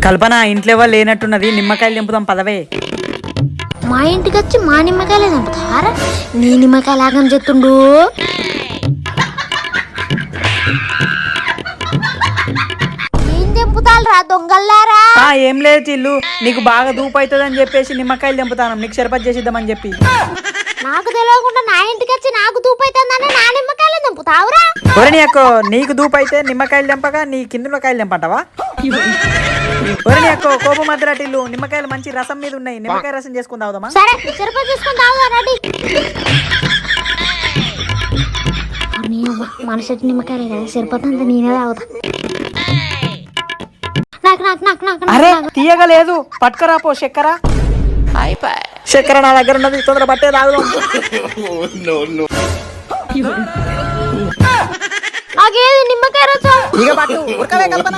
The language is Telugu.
కల్పన ఇంట్లో వాళ్ళు లేనట్టున్నది, నిమ్మకాయలు తెంపుదాం పదవే. మా ఇంటికి వచ్చి మా నిమ్మకాయలే చంపుతారా? నీ నిమ్మకాయలు ఆగం చెప్తుండు. ఏం తెంపుతారా దొంగల్లారా? ఏం లేదు చిల్లు, నీకు బాగా దూపు అవుతుంది అని చెప్పేసి నిమ్మకాయలు తెంపుతాను, నీకు షర్బత్ చేసిద్దామని చెప్పి. నాకు తెలియకుండా నా ఇంటికి వచ్చి నాకు దూపు అవుతుందని నా నిమ్మకాయలు తెంపుతావురా? ఒరే అక్కో, నీకు దూపు అయితే నిమ్మకాయలు తెంపగా నీ కింద కాయలు తెంపంటావా? ఒరే అక్కో, కోపం మధ్య టిల్లు, నిమ్మకాయలు మంచి రసం మీద ఉన్నాయి, నిమ్మకాయ రసం చేసుకుని తాగుదామా? సరే షర్బత్ చేసుకుని తాగుదా రెడీ. మనిషి నిమ్మకాయలే కదా, షర్బత్ అంతా నేనే తాగుతా. నాకు నాకు నాకు నాకు అరే తీయగా లేదు, పట్టుకరాపో చక్కెర. చక్కెర నా దగ్గర ఉన్నది, తొందర పట్టే తాగుదాం. నాకేది నిమ్మకాయ రసం ఇక పట్టు, ఉరకవే కల్పన.